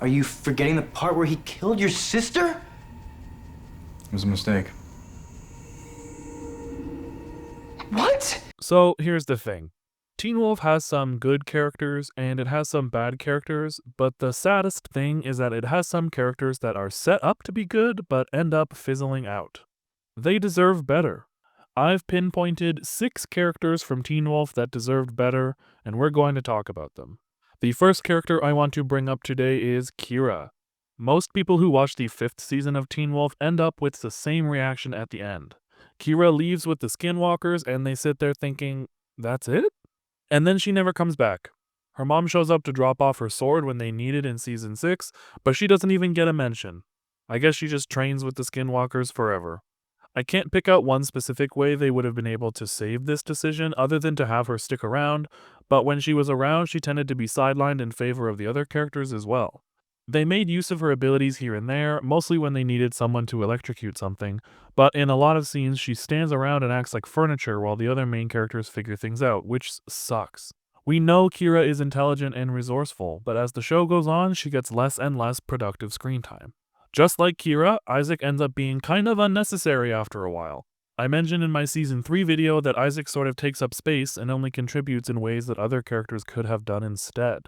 Are you forgetting the part where he killed your sister? It was a mistake. What? So here's the thing. Teen Wolf has some good characters and it has some bad characters, but the saddest thing is that it has some characters that are set up to be good but end up fizzling out. They deserve better. I've pinpointed 6 characters from Teen Wolf that deserved better, and we're going to talk about them. The first character I want to bring up today is Kira. Most people who watch the 5th season of Teen Wolf end up with the same reaction at the end. Kira leaves with the Skinwalkers and they sit there thinking, that's it? And then she never comes back. Her mom shows up to drop off her sword when they need it in season 6, but she doesn't even get a mention. I guess she just trains with the Skinwalkers forever. I can't pick out one specific way they would have been able to save this decision other than to have her stick around, but when she was around she tended to be sidelined in favor of the other characters as well. They made use of her abilities here and there, mostly when they needed someone to electrocute something, but in a lot of scenes she stands around and acts like furniture while the other main characters figure things out, which sucks. We know Kira is intelligent and resourceful, but as the show goes on, she gets less and less productive screen time. Just like Kira, Isaac ends up being kind of unnecessary after a while. I mentioned in my season 3 video that Isaac sort of takes up space and only contributes in ways that other characters could have done instead.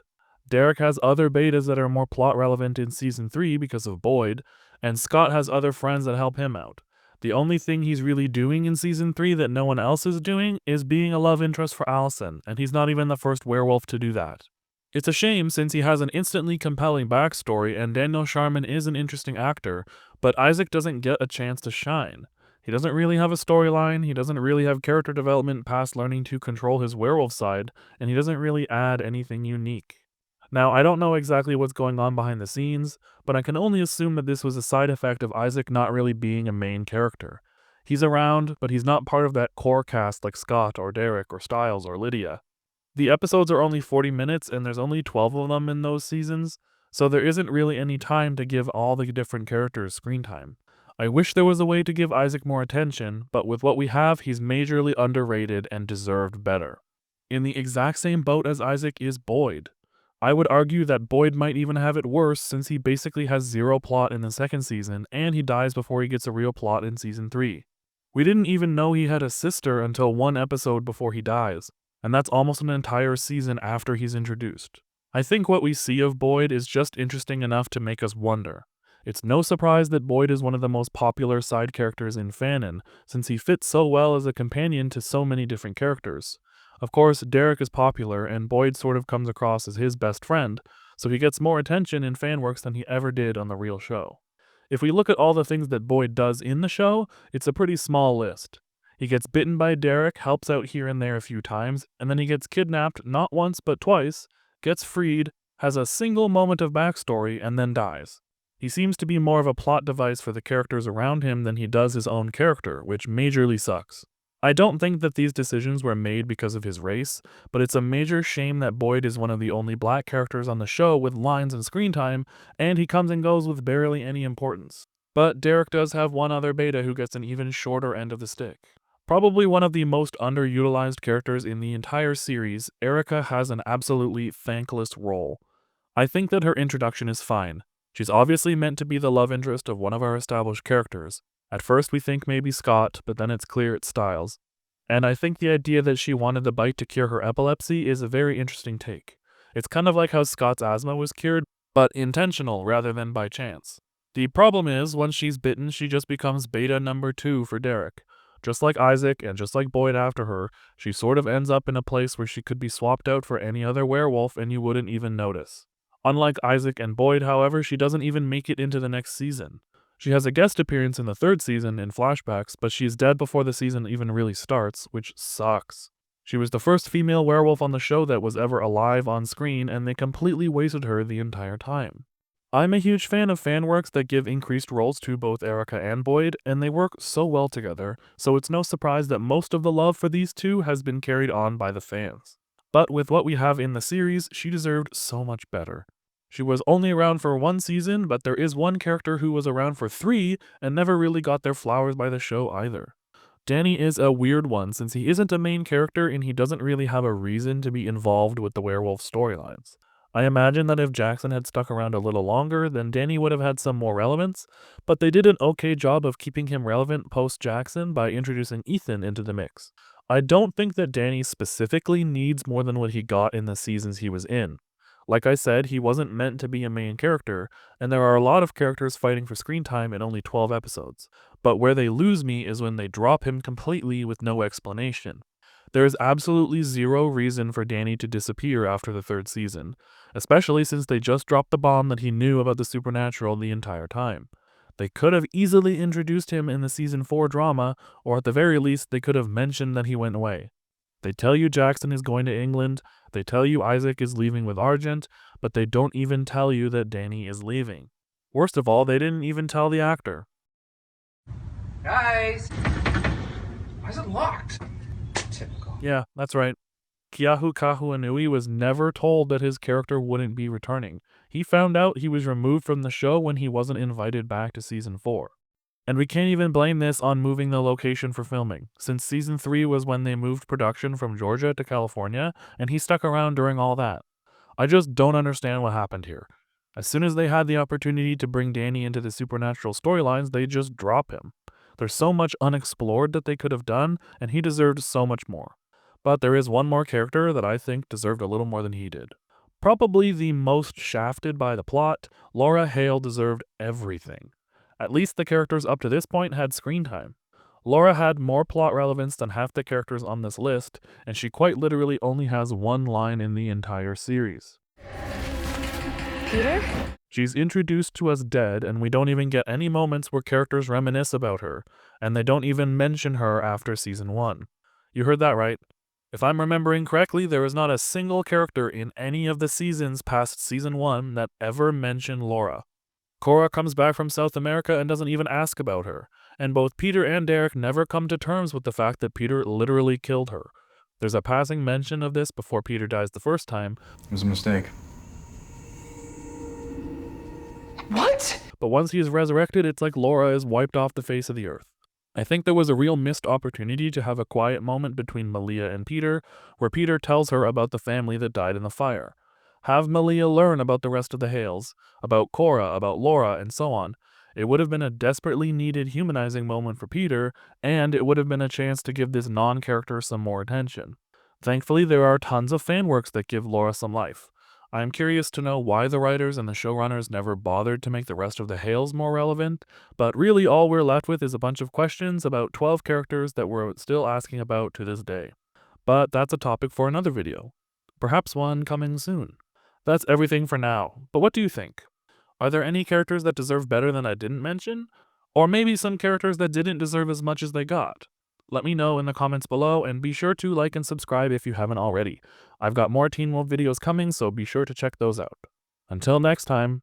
Derek has other betas that are more plot relevant in season 3 because of Boyd, and Scott has other friends that help him out. The only thing he's really doing in season 3 that no one else is doing is being a love interest for Allison, and he's not even the first werewolf to do that. It's a shame since he has an instantly compelling backstory and Daniel Sharman is an interesting actor, but Isaac doesn't get a chance to shine. He doesn't really have a storyline, he doesn't really have character development past learning to control his werewolf side, and he doesn't really add anything unique. Now, I don't know exactly what's going on behind the scenes, but I can only assume that this was a side effect of Isaac not really being a main character. He's around, but he's not part of that core cast like Scott or Derek or Stiles or Lydia. The episodes are only 40 minutes and there's only 12 of them in those seasons, so there isn't really any time to give all the different characters screen time. I wish there was a way to give Isaac more attention, but with what we have, he's majorly underrated and deserved better. In the exact same boat as Isaac is Boyd. I would argue that Boyd might even have it worse since he basically has zero plot in the 2nd season and he dies before he gets a real plot in season 3. We didn't even know he had a sister until 1 episode before he dies, and that's almost an entire season after he's introduced. I think what we see of Boyd is just interesting enough to make us wonder. It's no surprise that Boyd is one of the most popular side characters in Fanon, since he fits so well as a companion to so many different characters. Of course, Derek is popular, and Boyd sort of comes across as his best friend, so he gets more attention in fanworks than he ever did on the real show. If we look at all the things that Boyd does in the show, it's a pretty small list. He gets bitten by Derek, helps out here and there a few times, and then he gets kidnapped not once but twice, gets freed, has a single moment of backstory, and then dies. He seems to be more of a plot device for the characters around him than he does his own character, which majorly sucks. I don't think that these decisions were made because of his race, but it's a major shame that Boyd is one of the only black characters on the show with lines and screen time, and he comes and goes with barely any importance. But Derek does have one other beta who gets an even shorter end of the stick. Probably one of the most underutilized characters in the entire series, Erica has an absolutely thankless role. I think that her introduction is fine. She's obviously meant to be the love interest of one of our established characters. At first we think maybe Scott, but then it's clear it's Stiles. And I think the idea that she wanted the bite to cure her epilepsy is a very interesting take. It's kind of like how Scott's asthma was cured, but intentional rather than by chance. The problem is, once she's bitten, she just becomes beta number 2 for Derek. Just like Isaac, and just like Boyd after her, she sort of ends up in a place where she could be swapped out for any other werewolf and you wouldn't even notice. Unlike Isaac and Boyd, however, she doesn't even make it into the next season. She has a guest appearance in the 3rd season in flashbacks, but she's dead before the season even really starts, which sucks. She was the first female werewolf on the show that was ever alive on screen, and they completely wasted her the entire time. I'm a huge fan of fanworks that give increased roles to both Erica and Boyd, and they work so well together, so it's no surprise that most of the love for these two has been carried on by the fans. But with what we have in the series, she deserved so much better. She was only around for 1 season, but there is one character who was around for 3 and never really got their flowers by the show either. Danny is a weird one since he isn't a main character and he doesn't really have a reason to be involved with the werewolf storylines. I imagine that if Jackson had stuck around a little longer, then Danny would have had some more relevance, but they did an okay job of keeping him relevant post-Jackson by introducing Ethan into the mix. I don't think that Danny specifically needs more than what he got in the seasons he was in. Like I said, he wasn't meant to be a main character, and there are a lot of characters fighting for screen time in only 12 episodes. But where they lose me is when they drop him completely with no explanation. There is absolutely zero reason for Danny to disappear after the third season, especially since they just dropped the bomb that he knew about the supernatural the entire time. They could have easily introduced him in the season 4 drama, or at the very least, they could have mentioned that he went away. They tell you Jackson is going to England, they tell you Isaac is leaving with Argent, but they don't even tell you that Danny is leaving. Worst of all, they didn't even tell the actor. Guys! Why is it locked? Typical. Yeah, that's right. Keahu Kahuanui was never told that his character wouldn't be returning. He found out he was removed from the show when he wasn't invited back to season 4. And we can't even blame this on moving the location for filming, since season 3 was when they moved production from Georgia to California, and he stuck around during all that. I just don't understand what happened here. As soon as they had the opportunity to bring Danny into the supernatural storylines, they just drop him. There's so much unexplored that they could have done, and he deserved so much more. But there is one more character that I think deserved a little more than he did. Probably the most shafted by the plot, Laura Hale deserved everything. At least the characters up to this point had screen time. Laura had more plot relevance than half the characters on this list, and she quite literally only has one line in the entire series. Peter? She's introduced to us dead, and we don't even get any moments where characters reminisce about her, and they don't even mention her after season 1. You heard that right. If I'm remembering correctly, there is not a single character in any of the seasons past season 1 that ever mentioned Laura. Cora comes back from South America and doesn't even ask about her, and both Peter and Derek never come to terms with the fact that Peter literally killed her. There's a passing mention of this before Peter dies the first time. It was a mistake. What? But once he is resurrected, it's like Laura is wiped off the face of the earth. I think there was a real missed opportunity to have a quiet moment between Malia and Peter, where Peter tells her about the family that died in the fire. Have Malia learn about the rest of the Hales, about Cora, about Laura, and so on. It would have been a desperately needed humanizing moment for Peter, and it would have been a chance to give this non-character some more attention. Thankfully, there are tons of fan works that give Laura some life. I am curious to know why the writers and the showrunners never bothered to make the rest of the Hales more relevant, but really all we're left with is a bunch of questions about 12 characters that we're still asking about to this day. But that's a topic for another video. Perhaps one coming soon. That's everything for now, but what do you think? Are there any characters that deserve better than I didn't mention? Or maybe some characters that didn't deserve as much as they got? Let me know in the comments below, and be sure to like and subscribe if you haven't already. I've got more Teen Wolf videos coming, so be sure to check those out. Until next time.